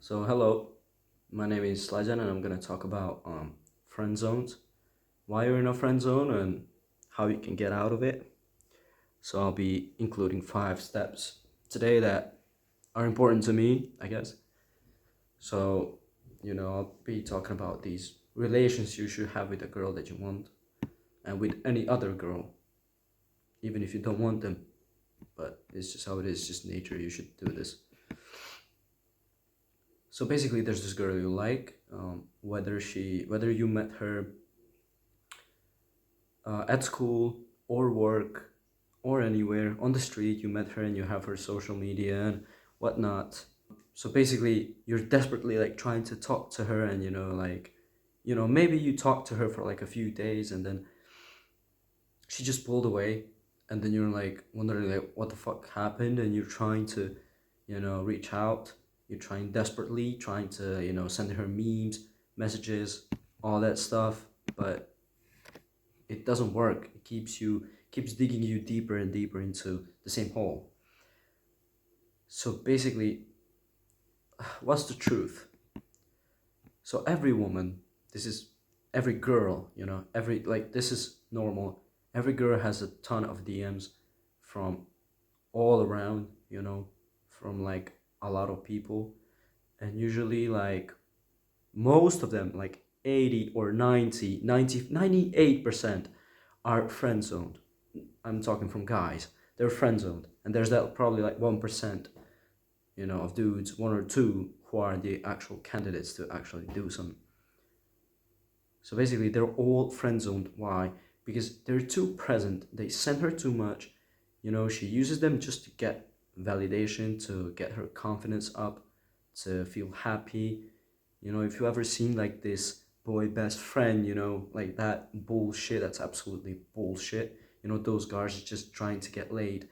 So hello, my name is Slajan and I'm gonna talk about friend zones, why you're in a friend zone and how you can get out of it. So I'll be including 5 steps today that are important to me, I guess. So, I'll be talking about these relations you should have with a girl that you want and with any other girl, even if you don't want them. But it's just how it is, just nature. You should do this. So basically, there's this girl you like, whether you met her at school or work or anywhere on the street, you met her and you have her social media and whatnot. So basically, you're desperately like trying to talk to her, and maybe you talk to her for like a few days and then she just pulled away, and then you're like wondering like what the fuck happened, and you're trying to, reach out. You're trying desperately, trying to, send her memes, messages, all that stuff, but it doesn't work. It keeps digging you deeper and deeper into the same hole. So basically, what's the truth? So every woman, this is every girl, every like this is normal. Every girl has a ton of DMs from all around, from like a lot of people, and usually like most of them, like 80 or 98% are friend zoned. I'm talking from guys. They're friend zoned, and there's that probably like 1%, of dudes, one or two who are the actual candidates to actually do some. So basically, they're all friend zoned. Why? Because they're too present. They send her too much. She uses them just to get validation, to get her confidence up, to feel happy. If you ever seen like this boy best friend, like that bullshit, that's absolutely bullshit. Those guys are just trying to get laid,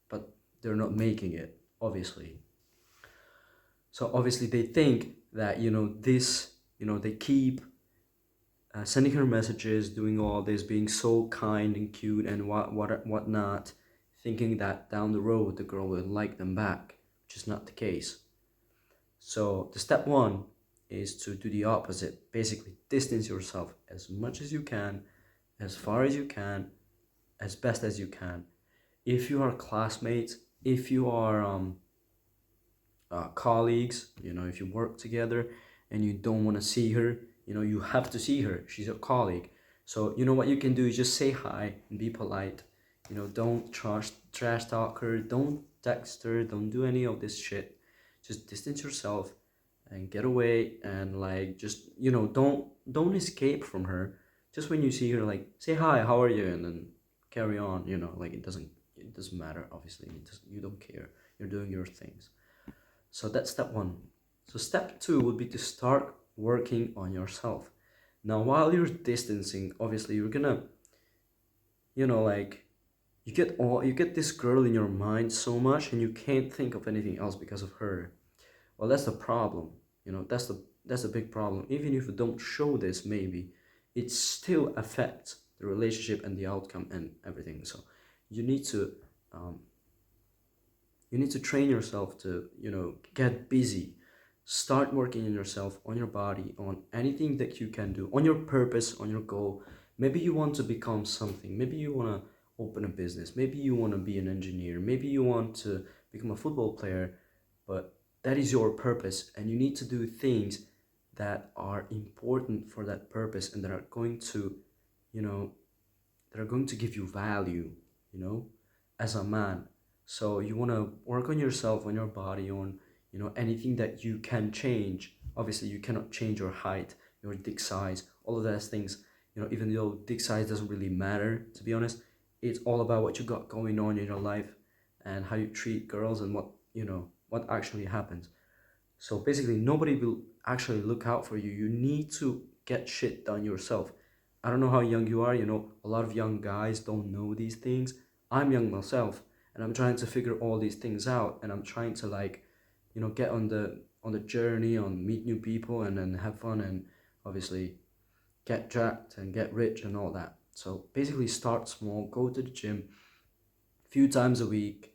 but they're not making it, obviously. So obviously they think that, they keep sending her messages, doing all this, being so kind and cute and whatnot, thinking that down the road the girl will like them back, which is not the case. So the step one is to do the opposite. Basically, distance yourself as much as you can, as far as you can, as best as you can. If you are classmates, if you are colleagues, if you work together and you don't want to see her, you have to see her. She's your colleague. So, what you can do is just say hi and be polite. Don't trash talk her, don't text her, don't do any of this shit. Just distance yourself and get away, and like just don't escape from her. Just when you see her, like say hi, how are you, and then carry on. Like it doesn't matter. Obviously, you don't care. You're doing your things. So that's step one. So step two would be to start working on yourself. Now, while you're distancing, obviously you're gonna, like you get this girl in your mind so much, and you can't think of anything else because of her. Well, that's the problem. That's a big problem. Even if you don't show this, maybe it still affects the relationship and the outcome and everything. So you need to um, you need to train yourself to, get busy. Start working on yourself, on your body, on anything that you can do, on your purpose, on your goal. Maybe you want to become something. Maybe you want to open a business. Maybe you want to be an engineer. Maybe you want to become a football player. But that is your purpose, and you need to do things that are important for that purpose and that are going to, you know, give you value, you know, as a man. So you want to work on yourself, on your body, on, anything that you can change. Obviously, you cannot change your height, your dick size, all of those things. Even though dick size doesn't really matter, to be honest, it's all about what you got going on in your life and how you treat girls and what actually happens. So basically, nobody will actually look out for you. You need to get shit done yourself. I don't know how young you are. A lot of young guys don't know these things. I'm young myself, and I'm trying to figure all these things out. And I'm trying to like, get on the journey, on meet new people, and then have fun, and obviously get jacked and get rich and all that. So basically, start small. Go to the gym a few times a week.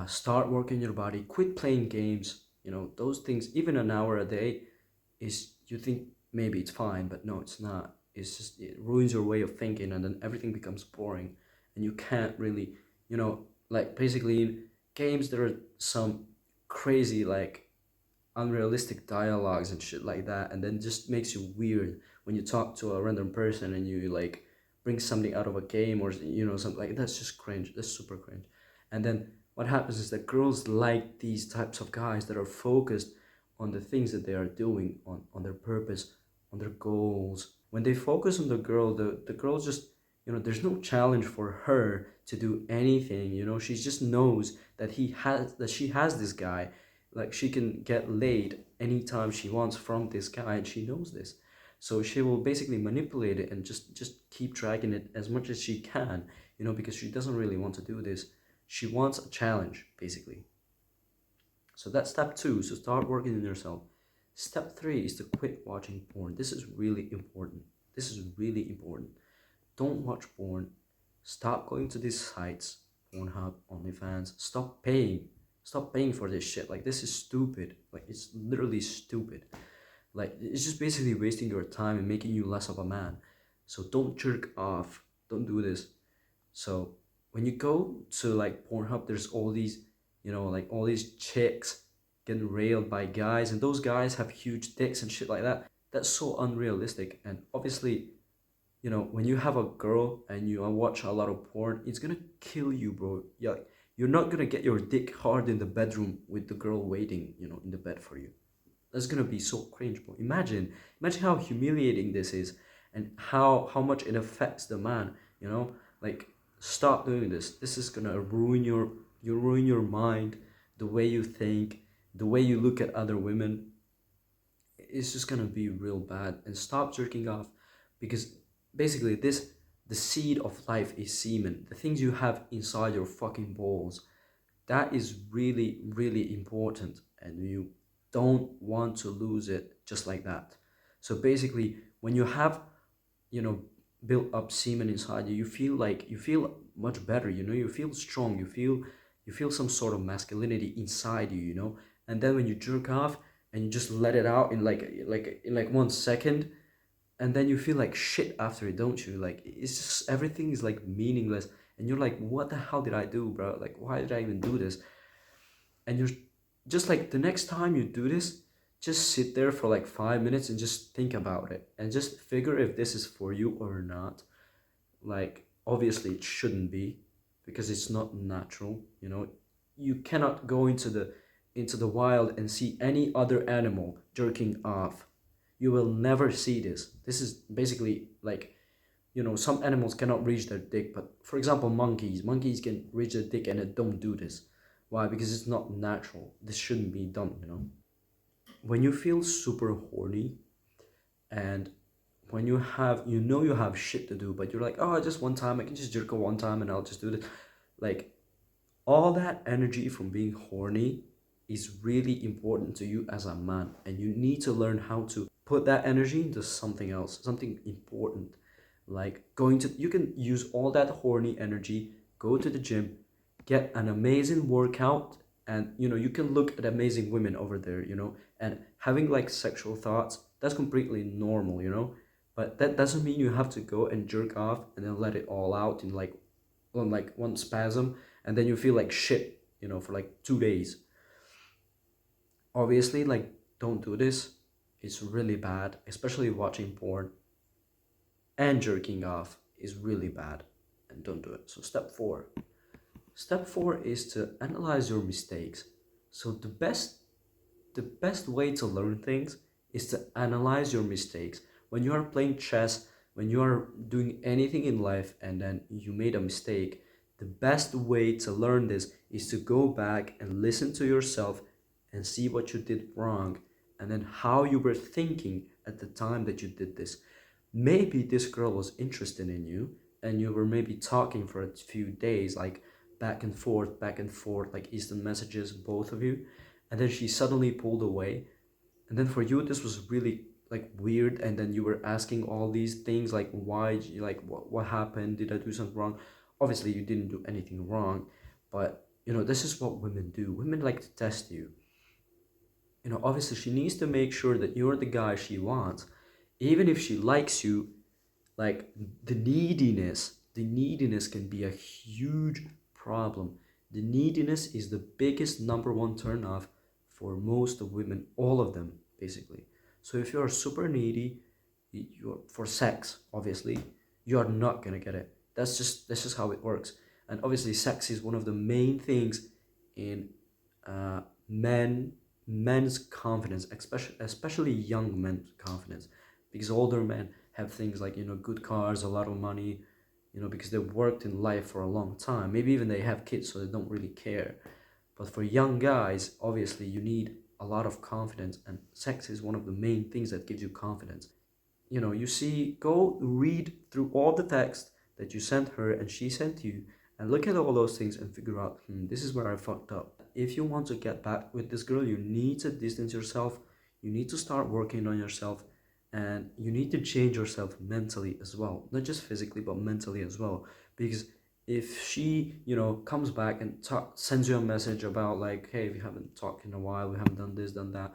Start working your body. Quit playing games. You know, those things, even an hour a day, is, you think maybe it's fine, but no, it's not. It's just, it ruins your way of thinking, and then everything becomes boring, and you can't really, like basically in games there are some crazy like unrealistic dialogues and shit like that, and then just makes you weird when you talk to a random person and you like bring something out of a game, or something like that's just cringe. That's super cringe. And then what happens is that girls like these types of guys that are focused on the things that they are doing, on their purpose, on their goals. When they focus on the girl, the girl just, there's no challenge for her to do anything. She just knows that she has this guy, like she can get laid anytime she wants from this guy, and she knows this. So she will basically manipulate it and just keep dragging it as much as she can, because she doesn't really want to do this. She wants a challenge, basically. So that's step two. So start working on yourself. Step three is to quit watching porn. This is really important. This is really important. Don't watch porn. Stop going to these sites, Pornhub, OnlyFans. Stop paying. Stop paying for this shit. Like, this is stupid. Like, it's literally stupid. Like, it's just basically wasting your time and making you less of a man. So don't jerk off. Don't do this. So when you go to like Pornhub, there's all these, like all these chicks getting railed by guys, and those guys have huge dicks and shit like that. That's so unrealistic. And obviously, when you have a girl and you watch a lot of porn, it's gonna kill you, bro. Yeah, you're not gonna get your dick hard in the bedroom with the girl waiting, in the bed for you. That's gonna be so cringe, bro. Imagine how humiliating this is, and how much it affects the man. Like, stop doing this. This is gonna ruin your mind, the way you think, the way you look at other women. It's just gonna be real bad. And stop jerking off, because basically the seed of life is semen. The things you have inside your fucking balls, that is really, really important, and you don't want to lose it just like that. So basically, when you have, you know built up semen inside you, you feel much better. You feel strong. You feel some sort of masculinity inside you. And then when you jerk off and you just let it out in like 1 second, and then you feel like shit after it, don't you? Like, it's just, everything is like meaningless, and you're like, what the hell did I do, bro? Like, why did I even do this? And you're just like, the next time you do this, just sit there for like 5 minutes and just think about it, and just figure if this is for you or not. Like, obviously it shouldn't be, because it's not natural. You cannot go into the wild and see any other animal jerking off. You will never see this. This is basically like, some animals cannot reach their dick, but for example, monkeys can reach their dick and they don't do this. Why? Because it's not natural. This shouldn't be done. When you feel super horny, and when you have shit to do, but you're like, oh, just one time, I can just jerk a one time and I'll just do this. Like, all that energy from being horny is really important to you as a man, and you need to learn how to put that energy into something else, something important. Like, you can use all that horny energy, go to the gym, get an amazing workout, and you can look at amazing women over there, and having like sexual thoughts, that's completely normal. But that doesn't mean you have to go and jerk off and then let it all out in like one spasm, and then you feel like shit, for like 2 days. Obviously, like, don't do this. It's really bad, especially watching porn, and jerking off is really bad, and don't do it. So step four is to analyze your mistakes. So the best way to learn things is to analyze your mistakes. When you are playing chess, when you are doing anything in life and then you made a mistake, the best way to learn this is to go back and listen to yourself and see what you did wrong, and then how you were thinking at the time that you did this. Maybe this girl was interested in you, and you were maybe talking for a few days, like back and forth, like instant messages, both of you, and then she suddenly pulled away. And then for you, this was really like weird, and then you were asking all these things like, why, like, what happened, did I do something wrong? Obviously you didn't do anything wrong, but this is what women do. Women like to test you. Obviously she needs to make sure that you're the guy she wants. Even if she likes you, like the neediness can be a huge problem. The neediness is the biggest number one turn off for most of women, all of them basically. So if you're super needy, you're for sex, obviously you're not gonna get it. That's just how it works. And obviously sex is one of the main things in uh, men men's confidence, especially young men's confidence, because older men have things like good cars, a lot of money, because they worked in life for a long time. Maybe even they have kids, so they don't really care. But for young guys, obviously you need a lot of confidence, and sex is one of the main things that gives you confidence. You see, go read through all the text that you sent her and she sent you, and look at all those things and figure out, this is where I fucked up. If you want to get back with this girl, you need to distance yourself. You need to start working on yourself, and you need to change yourself mentally as well, not just physically but mentally as well. Because if she comes back and sends you a message about like, hey, we haven't talked in a while, we haven't done this, done that,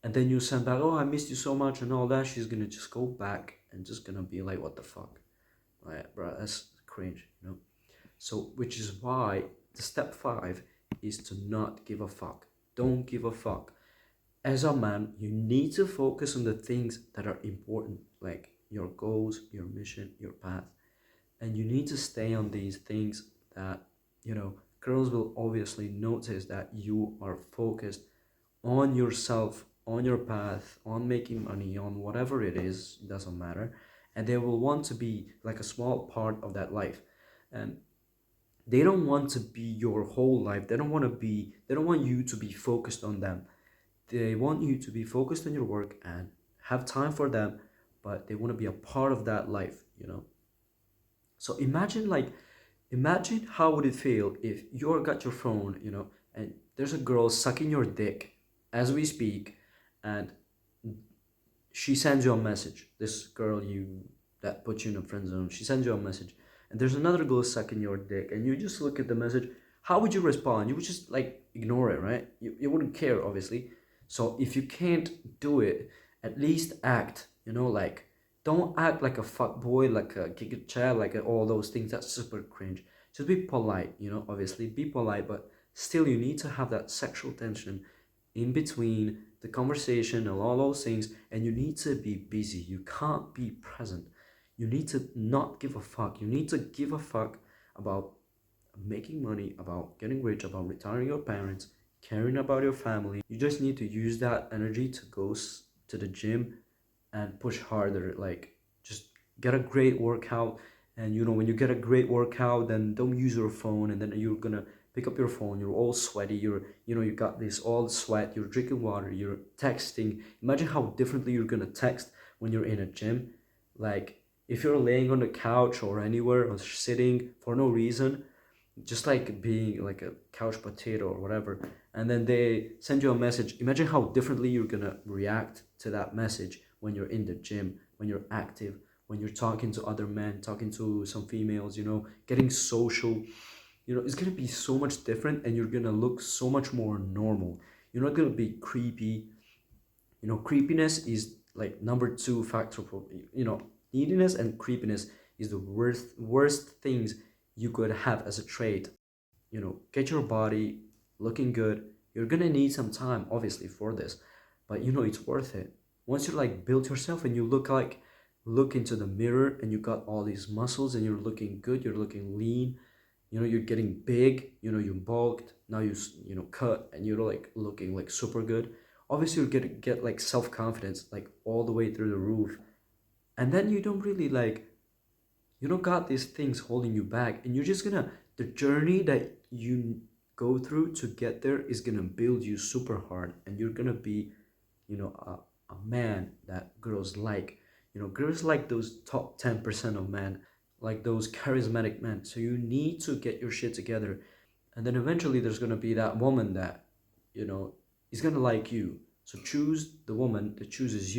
and then you send back, oh, I missed you so much and all that, she's gonna just go back and just gonna be like, what the fuck, like, bro, that's cringe. So which is why the step five is to not give a fuck. Don't give a fuck. As a man, you need to focus on the things that are important, like your goals, your mission, your path, and you need to stay on these things that girls will obviously notice that you are focused on yourself, on your path, on making money, on whatever it is, doesn't matter. And they will want to be like a small part of that life. And they don't want to be your whole life. They don't want you to be focused on them. They want you to be focused on your work and have time for them, but they want to be a part of that life. So imagine how would it feel if you got your phone, and there's a girl sucking your dick as we speak, and she sends you a message. This girl that put you in a friend zone, she sends you a message, and there's another girl sucking your dick, and you just look at the message. How would you respond? You would just like ignore it, right? You wouldn't care, obviously. So if you can't do it, at least act. Like, don't act like a fuck boy, like a kick a chair, like all those things. That's super cringe. Just be polite. Obviously be polite, but still you need to have that sexual tension in between the conversation and all those things, and you need to be busy. You can't be present. You need to not give a fuck. You need to give a fuck about making money, about getting rich, about retiring your parents, caring about your family. You just need to use that energy to go to the gym and push harder. Like, just get a great workout. And when you get a great workout, then don't use your phone, and then you're gonna pick up your phone, you're all sweaty, you got this all sweat, you're drinking water, you're texting. Imagine how differently you're gonna text when you're in a gym. Like, if you're laying on the couch or anywhere or sitting for no reason, just like being like a couch potato or whatever, and then they send you a message. Imagine how differently you're gonna react to that message when you're in the gym, when you're active, when you're talking to other men, talking to some females, getting social. It's gonna be so much different, and you're gonna look so much more normal. You're not gonna be creepy. Creepiness is like number two factor for neediness, and creepiness is the worst things you could have as a trait. Get your body looking good. You're gonna need some time, obviously, for this, but it's worth it. Once you like build yourself and you look into the mirror and you got all these muscles and you're looking good, you're looking lean, you're getting big, you bulked, now cut, and you're like looking like super good. Obviously you're gonna get like self-confidence like all the way through the roof, and then you don't really like you don't got these things holding you back, and you're just gonna the journey that you go through to get there is gonna build you super hard, and you're gonna be a man that girls like. Girls like those top 10% of men, like those charismatic men. So you need to get your shit together, and then eventually there's gonna be that woman that you know is gonna like you. So choose the woman that chooses you.